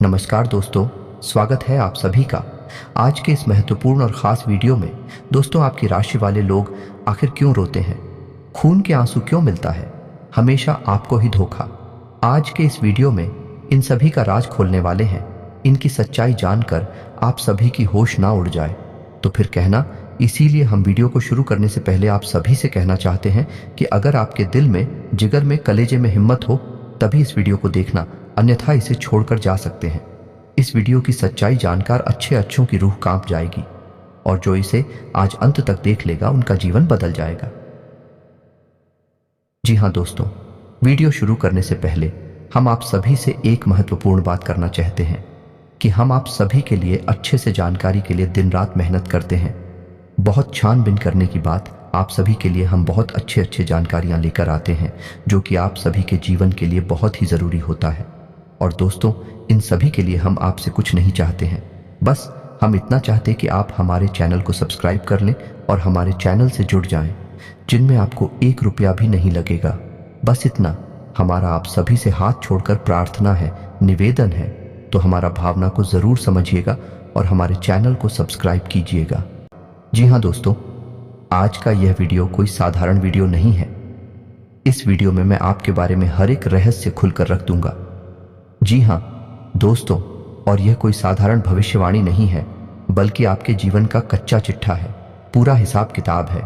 नमस्कार दोस्तों, स्वागत है आप सभी का। आज के इस महत्वपूर्ण और ख़ास वीडियो में दोस्तों, आपकी राशि वाले लोग आखिर क्यों रोते हैं, खून के आंसू क्यों मिलता है, हमेशा आपको ही धोखा। आज के इस वीडियो में इन सभी का राज खोलने वाले हैं। इनकी सच्चाई जानकर आप सभी की होश ना उड़ जाए तो फिर कहना। इसीलिए हम वीडियो को शुरू करने से पहले आप सभी से कहना चाहते हैं कि अगर आपके दिल में, जिगर में, कलेजे में हिम्मत हो तभी इस वीडियो को देखना, अन्यथा इसे छोड़कर जा सकते हैं। इस वीडियो की सच्चाई जानकर अच्छों की रूह कांप जाएगी और जो इसे आज अंत तक देख लेगा उनका जीवन बदल जाएगा। जी हाँ दोस्तों, वीडियो शुरू करने से पहले हम आप सभी से एक महत्वपूर्ण बात करना चाहते हैं कि हम आप सभी के लिए अच्छे से जानकारी के लिए दिन रात मेहनत करते हैं। बहुत छानबीन करने की बात, आप सभी के लिए हम बहुत अच्छे जानकारियां लेकर आते हैं जो कि आप सभी के जीवन के लिए बहुत ही ज़रूरी होता है। और दोस्तों, इन सभी के लिए हम आपसे कुछ नहीं चाहते हैं, बस हम इतना चाहते कि आप हमारे चैनल को सब्सक्राइब कर लें और हमारे चैनल से जुड़ जाएं, जिनमें आपको 1 रुपया भी नहीं लगेगा। बस इतना हमारा आप सभी से हाथ छोड़कर प्रार्थना है, निवेदन है। तो हमारा भावना को ज़रूर समझिएगा और हमारे चैनल को सब्सक्राइब कीजिएगा। जी हाँ दोस्तों, आज का यह वीडियो कोई साधारण वीडियो नहीं है। इस वीडियो में मैं आपके बारे में हर एक रहस्य खुलकर रख दूंगा। जी हाँ दोस्तों, और यह कोई साधारण भविष्यवाणी नहीं है, बल्कि आपके जीवन का कच्चा चिट्ठा है, पूरा हिसाब किताब है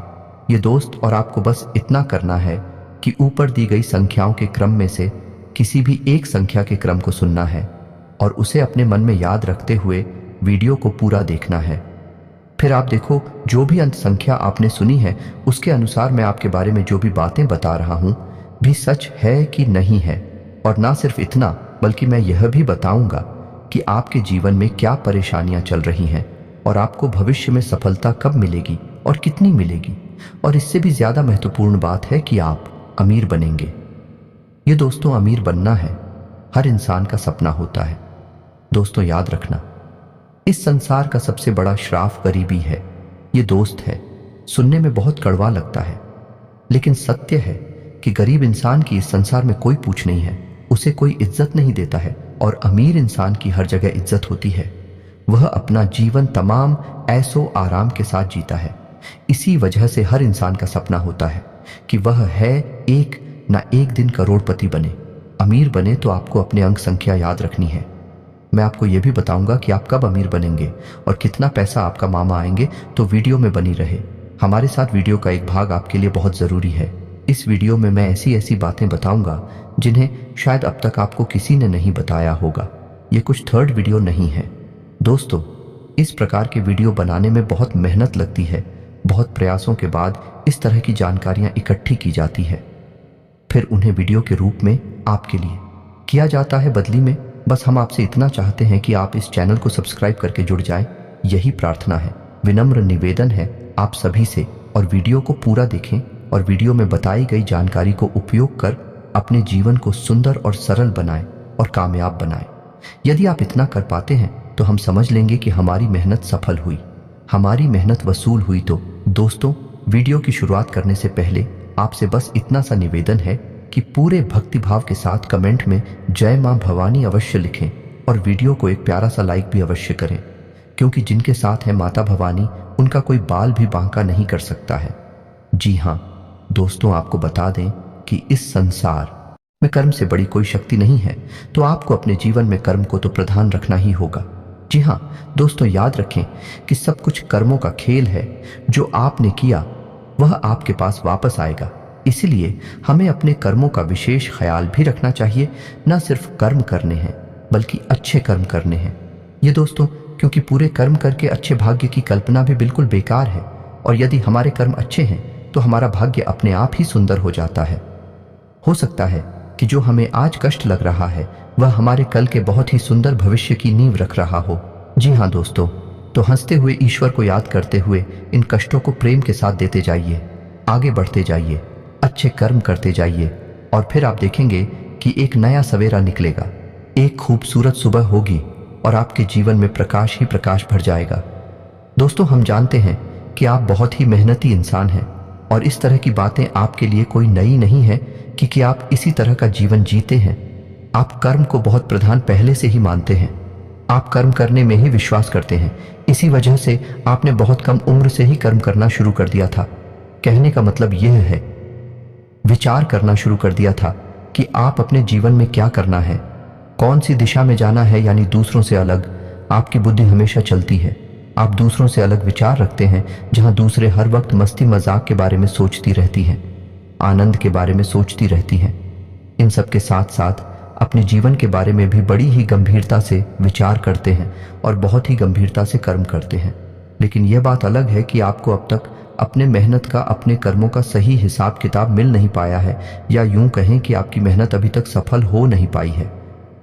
ये दोस्त। और आपको बस इतना करना है कि ऊपर दी गई संख्याओं के क्रम में से किसी भी एक संख्या के क्रम को सुनना है और उसे अपने मन में याद रखते हुए वीडियो को पूरा देखना है। फिर आप देखो, जो भी अंत संख्या आपने सुनी है उसके अनुसार मैं आपके बारे में जो भी बातें बता रहा हूं भी सच है कि नहीं है। और ना सिर्फ इतना, बल्कि मैं यह भी बताऊंगा कि आपके जीवन में क्या परेशानियां चल रही हैं और आपको भविष्य में सफलता कब मिलेगी और कितनी मिलेगी। और इससे भी ज्यादा महत्वपूर्ण बात है कि आप अमीर बनेंगे। ये दोस्तों, अमीर बनना है हर इंसान का सपना होता है। दोस्तों याद रखना, इस संसार का सबसे बड़ा श्राप गरीबी है। ये दोस्त है, सुनने में बहुत कड़वा लगता है, लेकिन सत्य है कि गरीब इंसान की इस संसार में कोई पूछ नहीं है, उसे कोई इज्जत नहीं देता है। और अमीर इंसान की हर जगह इज्जत होती है। वह अपना जीवन तमाम ऐशो आराम के साथ जीता है। इसी वजह से हर इंसान का सपना होता है कि वह है एक ना एक दिन करोड़पति बने, अमीर बने। तो आपको अपने अंक संख्या याद रखनी है। मैं आपको यह भी बताऊंगा कि आप कब अमीर बनेंगे और कितना पैसा आपका मामा आएंगे। तो वीडियो में बनी रहे हमारे साथ। वीडियो का एक भाग आपके लिए बहुत ज़रूरी है। इस वीडियो में मैं ऐसी बातें बताऊंगा जिन्हें शायद अब तक आपको किसी ने नहीं बताया होगा। ये कुछ थर्ड वीडियो नहीं है दोस्तों। इस प्रकार के वीडियो बनाने में बहुत मेहनत लगती है। बहुत प्रयासों के बाद इस तरह की जानकारियां इकट्ठी की जाती है, फिर उन्हें वीडियो के रूप में आपके लिए किया जाता है। बदली में बस हम आपसे इतना चाहते हैं कि आप इस चैनल को सब्सक्राइब करके जुड़ जाएं। यही प्रार्थना है, विनम्र निवेदन है आप सभी से। और वीडियो को पूरा देखें और वीडियो में बताई गई जानकारी को उपयोग कर अपने जीवन को सुंदर और सरल बनाएं और कामयाब बनाएं। यदि आप इतना कर पाते हैं तो हम समझ लेंगे कि हमारी मेहनत सफल हुई, हमारी मेहनत वसूल हुई। तो दोस्तों, वीडियो की शुरुआत करने से पहले आपसे बस इतना सा निवेदन है कि पूरे भक्तिभाव के साथ कमेंट में जय मां भवानी अवश्य लिखें और वीडियो को एक प्यारा सा लाइक भी अवश्य करें, क्योंकि जिनके साथ है माता भवानी उनका कोई बाल भी बांका नहीं कर सकता है। जी हाँ दोस्तों, आपको बता दें कि इस संसार में कर्म से बड़ी कोई शक्ति नहीं है, तो आपको अपने जीवन में कर्म को तो प्रधान रखना ही होगा। जी हाँ दोस्तों, याद रखें कि सब कुछ कर्मों का खेल है। जो आपने किया वह आपके पास वापस आएगा। इसलिए हमें अपने कर्मों का विशेष ख्याल भी रखना चाहिए। न सिर्फ कर्म करने हैं, बल्कि अच्छे कर्म करने हैं। ये दोस्तों, क्योंकि पूरे कर्म करके अच्छे भाग्य की कल्पना भी बिल्कुल बेकार है। और यदि हमारे कर्म अच्छे हैं तो हमारा भाग्य अपने आप ही सुंदर हो जाता है। हो सकता है कि जो हमें आज कष्ट लग रहा है वह हमारे कल के बहुत ही सुंदर भविष्य की नींव रख रहा हो। जी हाँ दोस्तों, तो हंसते हुए ईश्वर को याद करते हुए इन कष्टों को प्रेम के साथ देते जाइए, आगे बढ़ते जाइए, अच्छे कर्म करते जाइए। और फिर आप देखेंगे कि एक नया सवेरा निकलेगा, एक खूबसूरत सुबह होगी और आपके जीवन में प्रकाश ही प्रकाश भर जाएगा। दोस्तों, हम जानते हैं कि आप बहुत ही मेहनती इंसान हैं और इस तरह की बातें आपके लिए कोई नई नहीं है, क्योंकि आप इसी तरह का जीवन जीते हैं। आप कर्म को बहुत प्रधान पहले से ही मानते हैं आप कर्म करने में ही विश्वास करते हैं। इसी वजह से आपने बहुत कम उम्र से ही कर्म करना शुरू कर दिया था। कहने का मतलब यह है, विचार करना शुरू कर दिया था कि आप अपने जीवन में क्या करना है, कौन सी दिशा में जाना है, यानी दूसरों से अलग। आपकी बुद्धि हमेशा चलती है। आप दूसरों से अलग विचार रखते हैं, जहां दूसरे हर वक्त मस्ती मजाक के बारे में सोचती रहती हैं, आनंद के बारे में सोचती रहती हैं। इन सब के साथ साथ अपने जीवन के बारे में भी बड़ी ही गंभीरता से विचार करते हैं और बहुत ही गंभीरता से कर्म करते हैं। लेकिन यह बात अलग है कि आपको अब तक अपने मेहनत का, अपने कर्मों का सही हिसाब किताब मिल नहीं पाया है, या यूं कहें कि आपकी मेहनत अभी तक सफल हो नहीं पाई है।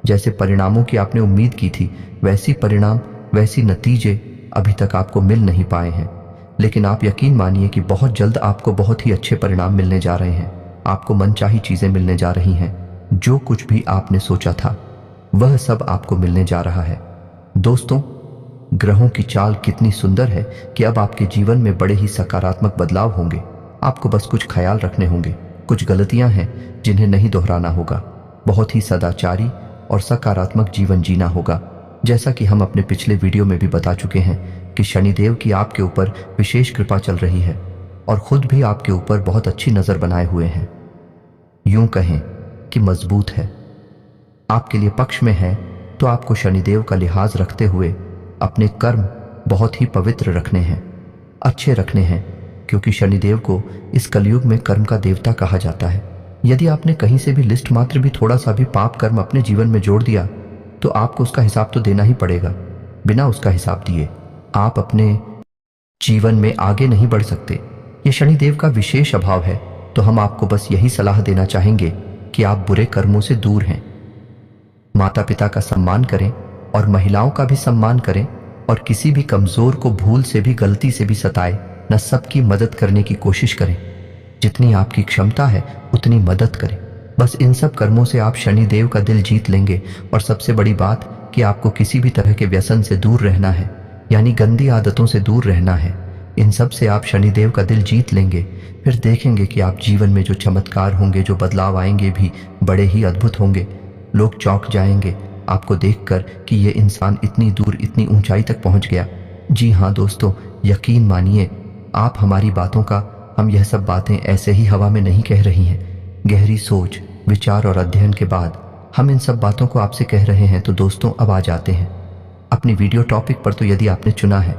जैसे परिणामों की आपने उम्मीद की थी, वैसी परिणाम, वैसी नतीजे अभी तक आपको मिल नहीं पाए हैं। लेकिन आप यकीन मानिए कि बहुत जल्द आपको बहुत ही अच्छे परिणाम मिलने जा रहे हैं। आपको मनचाही चीजें मिलने जा रही हैं। जो कुछ भी आपने सोचा था वह सब आपको मिलने जा रहा है। दोस्तों, ग्रहों की चाल कितनी सुंदर है कि अब आपके जीवन में बड़े ही सकारात्मक बदलाव होंगे। आपको बस कुछ ख्याल रखने होंगे, कुछ गलतियां हैं जिन्हें नहीं दोहराना होगा। बहुत ही सदाचारी और सकारात्मक जीवन जीना होगा। जैसा कि हम अपने पिछले वीडियो में भी बता चुके हैं कि शनिदेव की आपके ऊपर विशेष कृपा चल रही है और खुद भी आपके ऊपर बहुत अच्छी नजर बनाए हुए हैं। यूं कहें कि मजबूत है, आपके लिए पक्ष में है। तो आपको शनिदेव का लिहाज रखते हुए अपने कर्म बहुत ही पवित्र रखने हैं, अच्छे रखने हैं, क्योंकि शनिदेव को इस कलयुग में कर्म का देवता कहा जाता है। यदि आपने कहीं से भी लिस्ट मात्र भी थोड़ा सा भी पाप कर्म अपने जीवन में जोड़ दिया तो आपको उसका हिसाब तो देना ही पड़ेगा। बिना उसका हिसाब दिए आप अपने जीवन में आगे नहीं बढ़ सकते। ये शनिदेव का विशेष अभाव है। तो हम आपको बस यही सलाह देना चाहेंगे कि आप बुरे कर्मों से दूर हैं। माता पिता का सम्मान करें और महिलाओं का भी सम्मान करें, और किसी भी कमजोर को भूल से भी, गलती से भी सताए न, सबकी मदद करने की कोशिश करें। जितनी आपकी क्षमता है उतनी मदद करें। बस इन सब कर्मों से आप शनिदेव का दिल जीत लेंगे। और सबसे बड़ी बात कि आपको किसी भी तरह के व्यसन से दूर रहना है, यानी गंदी आदतों से दूर रहना है। इन सब से आप शनिदेव का दिल जीत लेंगे। फिर देखेंगे कि आप जीवन में जो चमत्कार होंगे, जो बदलाव आएंगे भी बड़े ही अद्भुत होंगे। लोग चौंक जाएंगे आपको देखकर कि ये इंसान इतनी दूर, इतनी ऊंचाई तक पहुंच गया। जी हाँ दोस्तों, यकीन मानिए आप हमारी बातों का, हम यह सब बातें ऐसे ही हवा में नहीं कह रही हैं। गहरी सोच, विचार और अध्ययन के बाद हम इन सब बातों को आपसे कह रहे हैं। तो दोस्तों, अब आ जाते हैं अपनी वीडियो टॉपिक पर। तो यदि आपने चुना है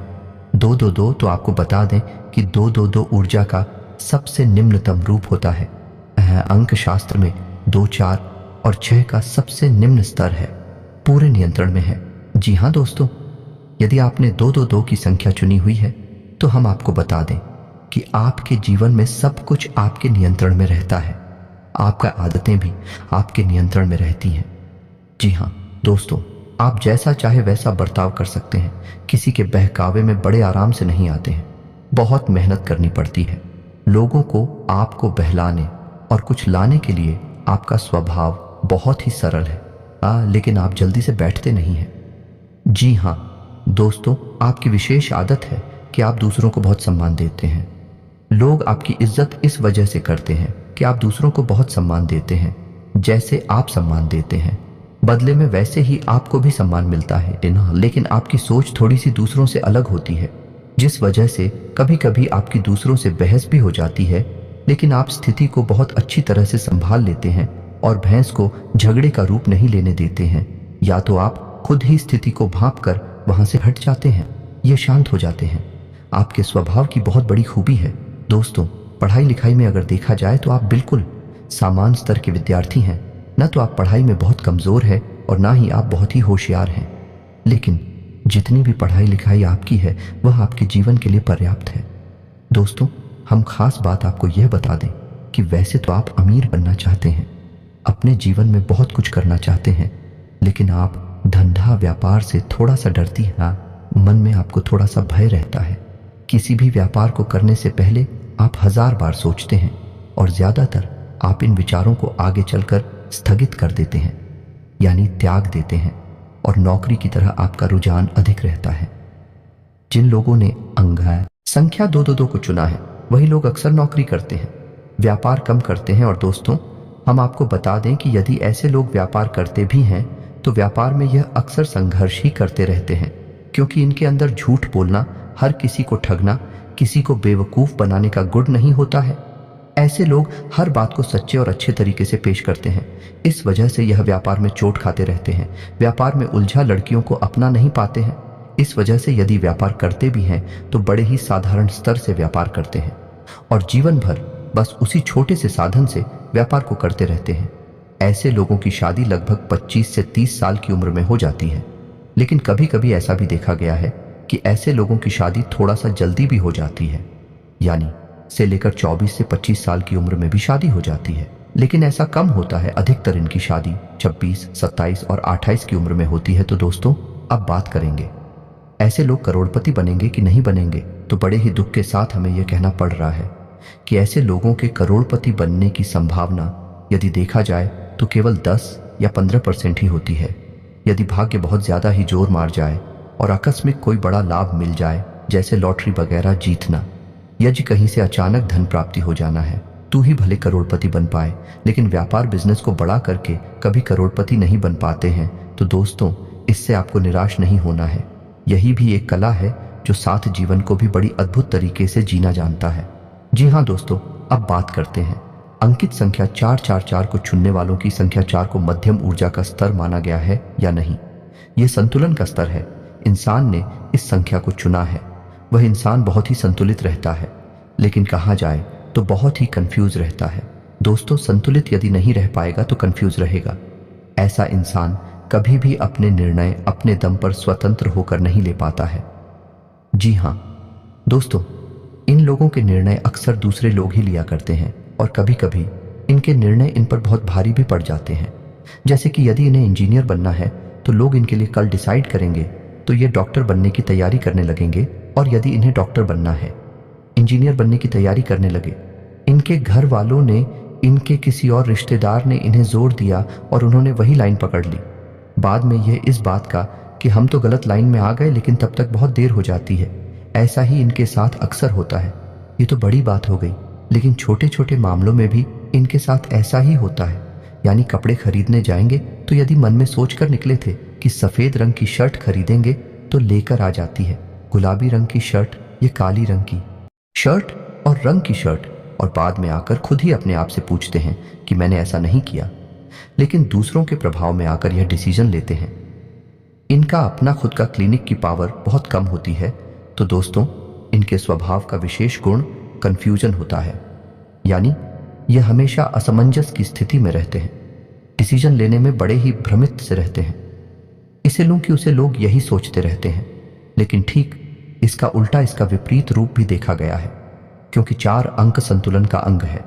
222, तो आपको बता दें कि 222 ऊर्जा का सबसे निम्नतम रूप होता है। अंक शास्त्र में 2, 4 और 6 का सबसे निम्न स्तर है, पूरे नियंत्रण में है। जी हाँ दोस्तों, यदि आपने 222 की संख्या चुनी हुई है तो हम आपको बता दें कि आपके जीवन में सब कुछ आपके नियंत्रण में रहता है। आपका आदतें भी आपके नियंत्रण में रहती हैं। जी हाँ दोस्तों, आप जैसा चाहे वैसा बर्ताव कर सकते हैं। किसी के बहकावे में बड़े आराम से नहीं आते हैं। बहुत मेहनत करनी पड़ती है लोगों को आपको बहलाने और कुछ लाने के लिए। आपका स्वभाव बहुत ही सरल है, लेकिन आप जल्दी से बैठते नहीं हैं। जी हाँ दोस्तों, आपकी विशेष आदत है कि आप दूसरों को बहुत सम्मान देते हैं। लोग आपकी इज्जत इस वजह से करते हैं कि आप दूसरों को बहुत सम्मान देते हैं। जैसे आप सम्मान देते हैं, बदले में वैसे ही आपको भी सम्मान मिलता है। लेकिन आपकी सोच थोड़ी सी दूसरों से अलग होती है, जिस वजह से कभी कभी आपकी दूसरों से बहस भी हो जाती है। लेकिन आप स्थिति को बहुत अच्छी तरह से संभाल लेते हैं और बहस को झगड़े का रूप नहीं लेने देते हैं। या तो आप खुद ही स्थिति को भांप कर वहां से हट जाते हैं, ये शांत हो जाते हैं। आपके स्वभाव की बहुत बड़ी खूबी है दोस्तों। पढ़ाई लिखाई में अगर देखा जाए तो आप बिल्कुल सामान्य स्तर के विद्यार्थी हैं। न तो आप पढ़ाई में बहुत कमजोर हैं और ना ही आप बहुत ही होशियार हैं। लेकिन जितनी भी पढ़ाई लिखाई आपकी है वह आपके जीवन के लिए पर्याप्त है। दोस्तों, हम खास बात आपको यह बता दें कि वैसे तो आप अमीर बनना चाहते हैं, अपने जीवन में बहुत कुछ करना चाहते हैं, लेकिन आप धंधा व्यापार से थोड़ा सा डरती हैं। मन में आपको थोड़ा सा भय रहता है। किसी भी व्यापार को करने से पहले आप 1000 बार सोचते हैं और ज्यादातर आप इन विचारों को आगे चलकर स्थगित कर देते हैं, यानी त्याग देते हैं। और नौकरी की तरह आपका रुझान अधिक रहता है। जिन लोगों ने अंक संख्या 222 को चुना है वही लोग अक्सर नौकरी करते हैं, व्यापार कम करते हैं। और दोस्तों, हम आपको बता दें कि यदि ऐसे लोग व्यापार करते भी हैं तो व्यापार में यह अक्सर संघर्ष ही करते रहते हैं, क्योंकि इनके अंदर झूठ बोलना, हर किसी को ठगना, किसी को बेवकूफ बनाने का गुण नहीं होता है। ऐसे लोग हर बात को सच्चे और अच्छे तरीके से पेश करते हैं। इस वजह से यह व्यापार में चोट खाते रहते हैं। व्यापार में उलझा लड़कियों को अपना नहीं पाते हैं। इस वजह से यदि व्यापार करते भी हैं तो बड़े ही साधारण स्तर से व्यापार करते हैं और जीवन भर बस उसी छोटे से साधन से व्यापार को करते रहते हैं। ऐसे लोगों की शादी लगभग 25 से 30 साल की उम्र में हो जाती है। लेकिन कभी कभी ऐसा भी देखा गया है कि ऐसे लोगों की शादी थोड़ा सा जल्दी भी हो जाती है, यानी से लेकर 24 से 25 साल की उम्र में भी शादी हो जाती है। लेकिन ऐसा कम होता है, अधिकतर इनकी शादी 26, 27 और 28 की उम्र में होती है। तो दोस्तों, अब बात करेंगे ऐसे लोग करोड़पति बनेंगे कि नहीं बनेंगे। तो बड़े ही दुख के साथ हमें यह कहना पड़ रहा है कि ऐसे लोगों के करोड़पति बनने की संभावना यदि देखा जाए तो केवल 10 या 15% ही होती है। यदि भाग्य बहुत ज़्यादा ही जोर मार जाए और आकस्मिक कोई बड़ा लाभ मिल जाए, जैसे लॉटरी वगैरह जीतना, यदि कहीं से अचानक धन प्राप्ति हो जाना है, तो ही भले करोड़पति बन पाए। लेकिन व्यापार बिजनेस को बड़ा करके कभी करोड़पति नहीं बन पाते हैं। तो दोस्तों, इससे आपको निराश नहीं होना है। यही भी एक कला है जो साथ जीवन को भी बड़ी अद्भुत तरीके से जीना जानता है। जी हाँ दोस्तों, अब बात करते हैं अंकित संख्या 444 को चुनने वालों की। संख्या 4 को मध्यम ऊर्जा का स्तर माना गया है या नहीं? यह संतुलन का स्तर है। इंसान ने इस संख्या को चुना है। वह इंसान बहुत ही संतुलित रहता है, लेकिन कहा जाए तो बहुत ही कंफ्यूज रहता है। दोस्तों, संतुलित यदि नहीं रह पाएगा तो कंफ्यूज रहेगा। ऐसा इंसान कभी भी अपने निर्णय अपने दम पर स्वतंत्र होकर नहीं ले पाता है। जी हाँ दोस्तों, इन लोगों के निर्णय अक्सर दूसरे लोग ही लिया करते हैं और कभी कभी इनके निर्णय इन पर बहुत भारी भी पड़ जाते हैं। जैसे कि यदि इन्हें इंजीनियर बनना है तो लोग इनके लिए कल डिसाइड करेंगे तो ये डॉक्टर बनने की तैयारी करने लगेंगे, और यदि इन्हें डॉक्टर बनना है, इंजीनियर बनने की तैयारी करने लगे। इनके घर वालों ने, इनके किसी और रिश्तेदार ने इन्हें जोर दिया और उन्होंने वही लाइन पकड़ ली। बाद में यह इस बात का कि हम तो गलत लाइन में आ गए, लेकिन तब तक बहुत देर हो जाती है। ऐसा ही इनके साथ अक्सर होता है। ये तो बड़ी बात हो गई, लेकिन छोटे छोटे मामलों में भी इनके साथ ऐसा ही होता है। यानी कपड़े खरीदने जाएंगे तो यदि मन में सोचकर निकले थे कि सफ़ेद रंग की शर्ट खरीदेंगे तो लेकर आ जाती है गुलाबी रंग की शर्ट, ये काली रंग की शर्ट और रंग की शर्ट, और बाद में आकर खुद ही अपने आप से पूछते हैं कि मैंने ऐसा नहीं किया। लेकिन दूसरों के प्रभाव में आकर यह डिसीजन लेते हैं। इनका अपना खुद का क्लिनिक की पावर बहुत कम होती है। तो दोस्तों, इनके स्वभाव का विशेष गुण कंफ्यूजन होता है, यानी यह हमेशा असमंजस की स्थिति में रहते हैं। डिसीजन लेने में बड़े ही भ्रमित से रहते हैं। इसे लूं कि उसे लोग यही सोचते रहते हैं। लेकिन ठीक इसका उल्टा, इसका विपरीत रूप भी देखा गया है, क्योंकि 4 अंक संतुलन का अंग है।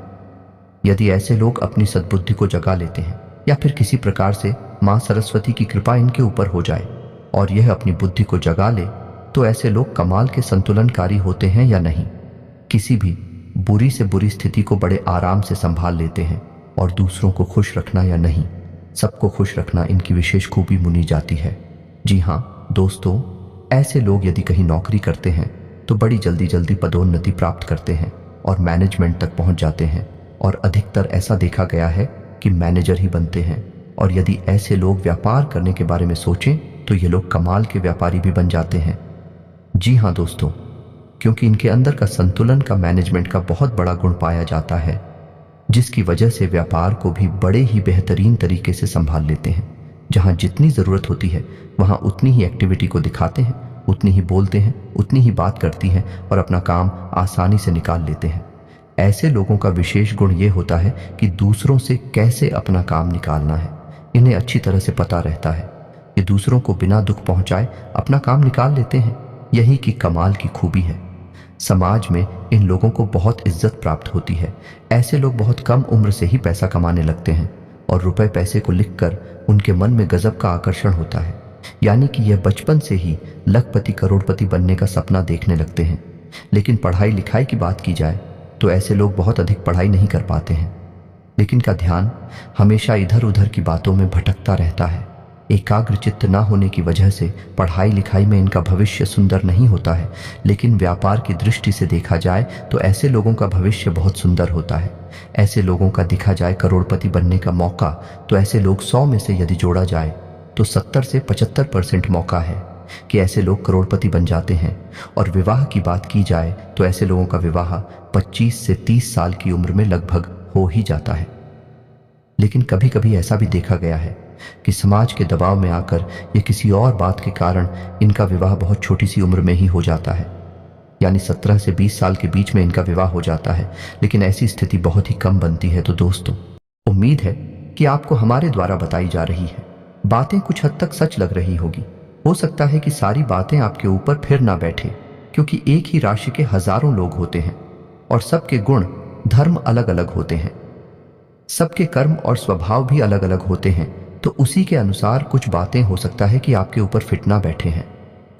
यदि ऐसे लोग अपनी सद्बुद्धि को जगा लेते हैं या फिर किसी प्रकार से मां सरस्वती की कृपा इनके ऊपर हो जाए और यह अपनी बुद्धि को जगा ले, तो ऐसे लोग कमाल के संतुलनकारी होते हैं या नहीं। किसी भी बुरी से बुरी स्थिति को बड़े आराम से संभाल लेते हैं और दूसरों को खुश रखना या नहीं, सबको खुश रखना इनकी विशेष खूबी मुनी जाती है। जी हाँ दोस्तों, ऐसे लोग यदि कहीं नौकरी करते हैं तो बड़ी जल्दी जल्दी पदोन्नति प्राप्त करते हैं और मैनेजमेंट तक पहुंच जाते हैं, और अधिकतर ऐसा देखा गया है कि मैनेजर ही बनते हैं। और यदि ऐसे लोग व्यापार करने के बारे में सोचें तो ये लोग कमाल के व्यापारी भी बन जाते हैं। जी हाँ दोस्तों, क्योंकि इनके अंदर का संतुलन का मैनेजमेंट का बहुत बड़ा गुण पाया जाता है, जिसकी वजह से व्यापार को भी बड़े ही बेहतरीन तरीके से संभाल लेते हैं। जहाँ जितनी ज़रूरत होती है वहाँ उतनी ही एक्टिविटी को दिखाते हैं, उतनी ही बोलते हैं, उतनी ही बात करती हैं और अपना काम आसानी से निकाल लेते हैं। ऐसे लोगों का विशेष गुण ये होता है कि दूसरों से कैसे अपना काम निकालना है इन्हें अच्छी तरह से पता रहता है। ये दूसरों को बिना दुख पहुंचाए अपना काम निकाल लेते हैं। यही की कमाल की खूबी है। समाज में इन लोगों को बहुत इज्जत प्राप्त होती है। ऐसे लोग बहुत कम उम्र से ही पैसा कमाने लगते हैं और रुपए पैसे को लिखकर उनके मन में गजब का आकर्षण होता है। यानी कि यह बचपन से ही लखपति करोड़पति बनने का सपना देखने लगते हैं। लेकिन पढ़ाई लिखाई की बात की जाए तो ऐसे लोग बहुत अधिक पढ़ाई नहीं कर पाते हैं, लेकिन का ध्यान हमेशा इधर उधर की बातों में भटकता रहता है। एकाग्र चित्त न होने की वजह से पढ़ाई लिखाई में इनका भविष्य सुंदर नहीं होता है। लेकिन व्यापार की दृष्टि से देखा जाए तो ऐसे लोगों का भविष्य बहुत सुंदर होता है। ऐसे लोगों का दिखा जाए करोड़पति बनने का मौका, तो ऐसे लोग 100 में से यदि जोड़ा जाए तो 70 से 75% मौका है कि ऐसे लोग करोड़पति बन जाते हैं। और विवाह की बात की जाए तो ऐसे लोगों का विवाह 25 से 30 साल की उम्र में लगभग हो ही जाता है। लेकिन कभी कभी ऐसा भी देखा गया है कि समाज के दबाव में आकर या किसी और बात के कारण इनका विवाह बहुत छोटी सी उम्र में ही हो जाता है, यानी 17 से 20 साल के बीच में इनका विवाह हो जाता है। लेकिन ऐसी स्थिति बहुत ही कम बनती है। तो दोस्तों, उम्मीद है कि आपको हमारे द्वारा बताई जा रही है बातें कुछ हद तक सच लग रही होगी। हो सकता है कि सारी बातें आपके ऊपर फिर ना बैठे, क्योंकि एक ही राशि के हजारों लोग होते हैं और सबके गुण धर्म अलग अलग होते हैं, सबके कर्म और स्वभाव भी अलग अलग होते हैं। तो उसी के अनुसार कुछ बातें हो सकता है कि आपके ऊपर फिट ना बैठे हैं।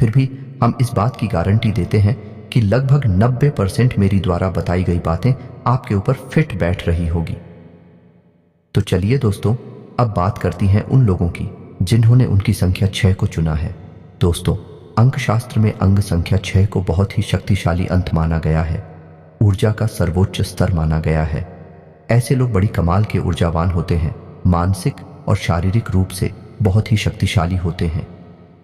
फिर भी हम इस बात की गारंटी देते हैं कि लगभग 90% मेरी द्वारा बताई गई बातें आपके ऊपर फिट बैठ रही होगी। तो चलिए दोस्तों, अब बात करती हैं उन लोगों की जिन्होंने उनकी संख्या 6 को चुना है। दोस्तों, अंकशास्त्र में अंग संख्या 6 को बहुत ही शक्तिशाली अंक माना गया है, ऊर्जा का सर्वोच्च स्तर माना गया है। ऐसे लोग बड़ी कमाल के ऊर्जावान होते हैं, मानसिक और शारीरिक रूप से बहुत ही शक्तिशाली होते हैं।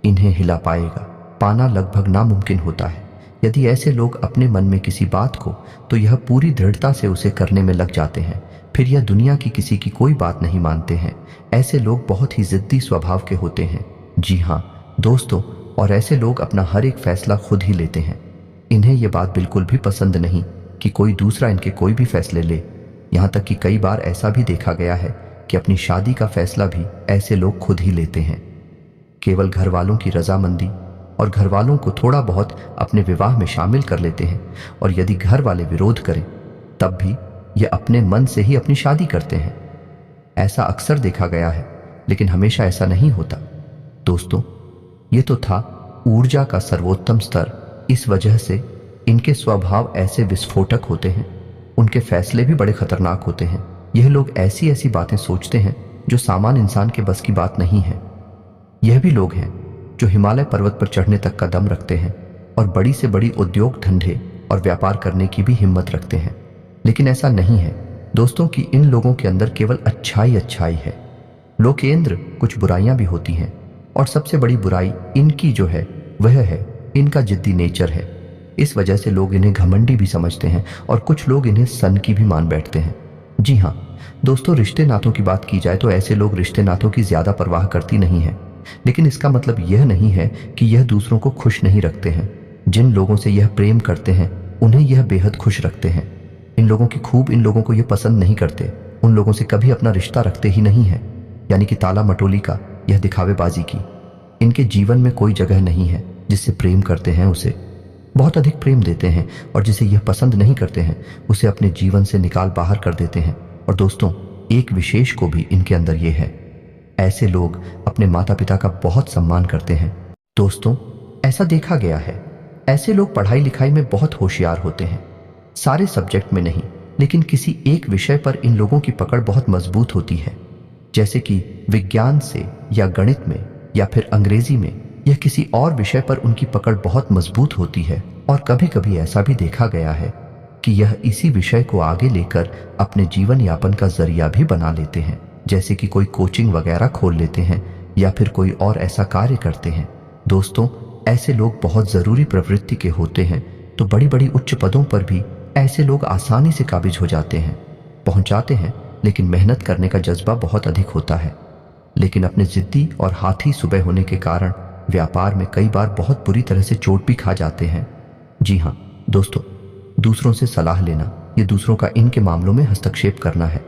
इन्हें हिला पाना लगभग नामुमकिन होता है। यदि ऐसे लोग अपने मन में किसी बात को, तो यह पूरी दृढ़ता से उसे करने में लग जाते हैं। फिर यह दुनिया की किसी की कोई बात नहीं मानते हैं। ऐसे लोग बहुत ही जिद्दी स्वभाव के होते हैं। जी हाँ दोस्तों, और ऐसे लोग अपना हर एक फैसला खुद ही लेते हैं। इन्हें यह बात बिल्कुल भी पसंद नहीं कि कोई दूसरा इनके कोई भी फैसले ले। यहाँ तक कि कई बार ऐसा भी देखा गया है कि अपनी शादी का फैसला भी ऐसे लोग खुद ही लेते हैं, केवल घर वालों की रजामंदी और घर वालों को थोड़ा बहुत अपने विवाह में शामिल कर लेते हैं। और यदि घर वाले विरोध करें तब भी ये अपने मन से ही अपनी शादी करते हैं। ऐसा अक्सर देखा गया है, लेकिन हमेशा ऐसा नहीं होता। दोस्तों, ये तो था ऊर्जा का सर्वोत्तम स्तर। इस वजह से इनके स्वभाव ऐसे विस्फोटक होते हैं, उनके फैसले भी बड़े खतरनाक होते हैं। यह लोग ऐसी ऐसी बातें सोचते हैं जो सामान्य इंसान के बस की बात नहीं है। यह भी लोग हैं जो हिमालय पर्वत पर चढ़ने तक का दम रखते हैं और बड़ी से बड़ी उद्योग धंधे और व्यापार करने की भी हिम्मत रखते हैं। लेकिन ऐसा नहीं है दोस्तों कि इन लोगों के अंदर केवल अच्छाई है। लोकेंद्र कुछ बुराइयां भी होती हैं, और सबसे बड़ी बुराई इनकी जो है वह है इनका जिद्दी नेचर है। इस वजह से लोग इन्हें घमंडी भी समझते हैं और कुछ लोग इन्हें सन की भी मान बैठते हैं। जी हाँ दोस्तों, रिश्ते नातों की बात की जाए तो ऐसे लोग रिश्ते नातों की ज्यादा परवाह करती नहीं है। लेकिन इसका मतलब यह नहीं है कि यह दूसरों को खुश नहीं रखते हैं। जिन लोगों से यह प्रेम करते हैं उन्हें यह बेहद खुश रखते हैं। इन लोगों की खूब इन लोगों को यह पसंद नहीं करते, उन लोगों से कभी अपना रिश्ता रखते ही नहीं है, यानी कि ताला मटोली का, यह दिखावेबाजी की। इनके जीवन में कोई जगह नहीं है। जिससे प्रेम करते हैं उसे बहुत अधिक प्रेम देते हैं, और जिसे यह पसंद नहीं करते हैं उसे अपने जीवन से निकाल बाहर कर देते हैं। और दोस्तों, एक विशेष को भी इनके अंदर यह है, ऐसे लोग अपने माता पिता का बहुत सम्मान करते हैं। दोस्तों, ऐसा देखा गया है, ऐसे लोग पढ़ाई लिखाई में बहुत होशियार होते हैं, सारे सब्जेक्ट में नहीं, लेकिन किसी एक विषय पर इन लोगों की पकड़ बहुत मजबूत होती है। जैसे कि विज्ञान से या गणित में या फिर अंग्रेजी में या किसी और विषय पर उनकी पकड़ बहुत मजबूत होती है। और कभी कभी ऐसा भी देखा गया है कि यह इसी विषय को आगे लेकर अपने जीवन यापन का जरिया भी बना लेते हैं। जैसे कि कोई कोचिंग वगैरह खोल लेते हैं या फिर कोई और ऐसा कार्य करते हैं। दोस्तों, ऐसे लोग बहुत ज़रूरी प्रवृत्ति के होते हैं, तो बड़ी बड़ी उच्च पदों पर भी ऐसे लोग आसानी से काबिज हो जाते हैं, पहुंचाते हैं। लेकिन मेहनत करने का जज्बा बहुत अधिक होता है। लेकिन अपने जिद्दी और हाथी सुबह होने के कारण व्यापार में कई बार बहुत बुरी तरह से चोट भी खा जाते हैं। जी हाँ दोस्तों, दूसरों से सलाह लेना, ये दूसरों का इनके मामलों में हस्तक्षेप करना है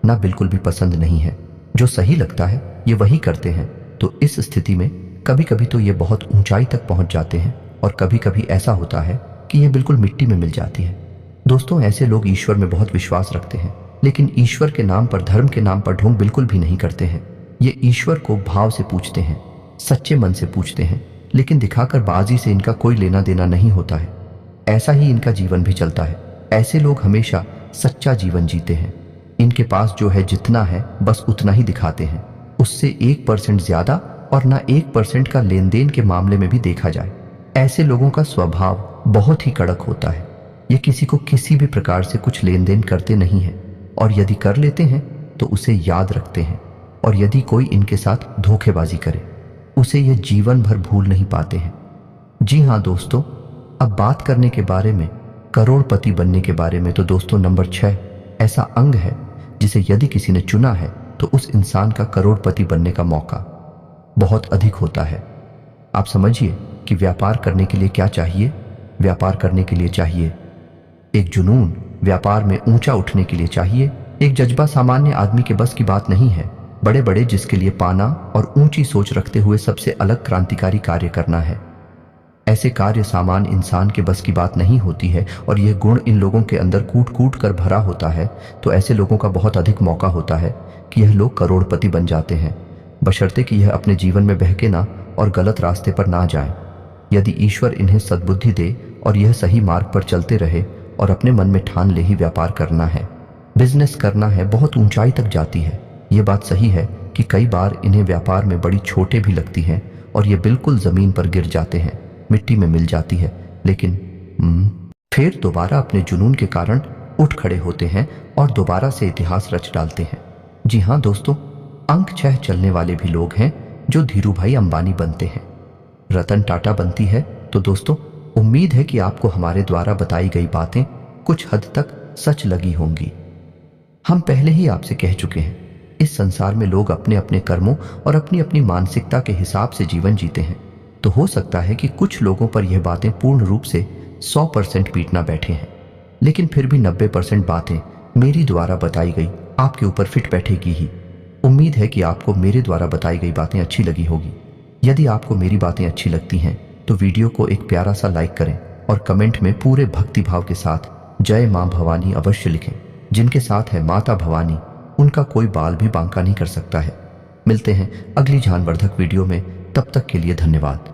ना, बिल्कुल भी पसंद नहीं है। जो सही लगता है ये वही करते हैं। तो इस स्थिति में कभी कभी तो ये बहुत ऊंचाई तक पहुंच जाते हैं, और कभी कभी ऐसा होता है कि ये बिल्कुल मिट्टी में मिल जाती है। दोस्तों, ऐसे लोग ईश्वर में बहुत विश्वास रखते हैं, लेकिन ईश्वर के नाम पर, धर्म के नाम पर ढोंग बिल्कुल भी नहीं करते हैं। ये ईश्वर को भाव से पूछते हैं, सच्चे मन से पूछते हैं, लेकिन दिखाकर बाजी से इनका कोई लेना देना नहीं होता है। ऐसा ही इनका जीवन भी चलता है। ऐसे लोग हमेशा सच्चा जीवन जीते हैं। इनके पास जो है जितना है बस उतना ही दिखाते हैं, उससे 1% ज्यादा और ना 1% का लेन देन के मामले में भी देखा जाए। ऐसे लोगों का स्वभाव बहुत ही कड़क होता है। ये किसी को किसी भी प्रकार से कुछ लेन देन करते नहीं हैं, और यदि कर लेते हैं तो उसे याद रखते हैं और यदि कोई इनके साथ धोखेबाजी करे उसे ये जीवन भर भूल नहीं पाते हैं। जी हाँ दोस्तों, अब बात करने के बारे में करोड़पति बनने के बारे में, तो दोस्तों नंबर 6 ऐसा अंग है जिसे यदि किसी ने चुना है तो उस इंसान का करोड़पति बनने का मौका बहुत अधिक होता है। आप समझिए कि व्यापार करने के लिए क्या चाहिए। व्यापार करने के लिए चाहिए एक जुनून, व्यापार में ऊंचा उठने के लिए चाहिए एक जज्बा। सामान्य आदमी के बस की बात नहीं है, बड़े बड़े जिसके लिए पाना और ऊंची सोच रखते हुए सबसे अलग क्रांतिकारी कार्य करना है। ऐसे कार्य सामान्य इंसान के बस की बात नहीं होती है और यह गुण इन लोगों के अंदर कूट कूट कर भरा होता है। तो ऐसे लोगों का बहुत अधिक मौका होता है कि यह लोग करोड़पति बन जाते हैं, बशर्ते कि यह अपने जीवन में बहके ना और गलत रास्ते पर ना जाएं। यदि ईश्वर इन्हें सद्बुद्धि दे और यह सही मार्ग पर चलते रहे और अपने मन में ठान ले ही व्यापार करना है, बिजनेस करना है, बहुत ऊंचाई तक जाती है। यह बात सही है कि कई बार इन्हें व्यापार में बड़ी चोटें भी लगती हैं और ये बिल्कुल जमीन पर गिर जाते हैं, मिट्टी में मिल जाती है, लेकिन फिर दोबारा अपने जुनून के कारण उठ खड़े होते हैं और दोबारा से इतिहास रच डालते हैं। जी हाँ दोस्तों, अंक 6 चलने वाले भी लोग हैं जो धीरूभाई अंबानी बनते हैं, रतन टाटा बनती है। तो दोस्तों उम्मीद है कि आपको हमारे द्वारा बताई गई बातें कुछ हद तक सच लगी होंगी। हम पहले ही आपसे कह चुके हैं, इस संसार में लोग अपने अपने कर्मों और अपनी अपनी मानसिकता के हिसाब से जीवन जीते हैं। तो हो सकता है कि कुछ लोगों पर यह बातें पूर्ण रूप से 100% पीट ना बैठे हैं, लेकिन फिर भी 90% बातें मेरी द्वारा बताई गई आपके ऊपर फिट बैठेगी ही। उम्मीद है कि आपको मेरे द्वारा बताई गई बातें अच्छी लगी होगी। यदि आपको मेरी बातें अच्छी लगती हैं तो वीडियो को एक प्यारा सा लाइक करें और कमेंट में पूरे भक्ति भाव के साथ जय मां भवानी अवश्य लिखें। जिनके साथ है माता भवानी उनका कोई बाल भी बांका नहीं कर सकता है। मिलते हैं अगली ज्ञानवर्धक वीडियो में, तब तक के लिए धन्यवाद।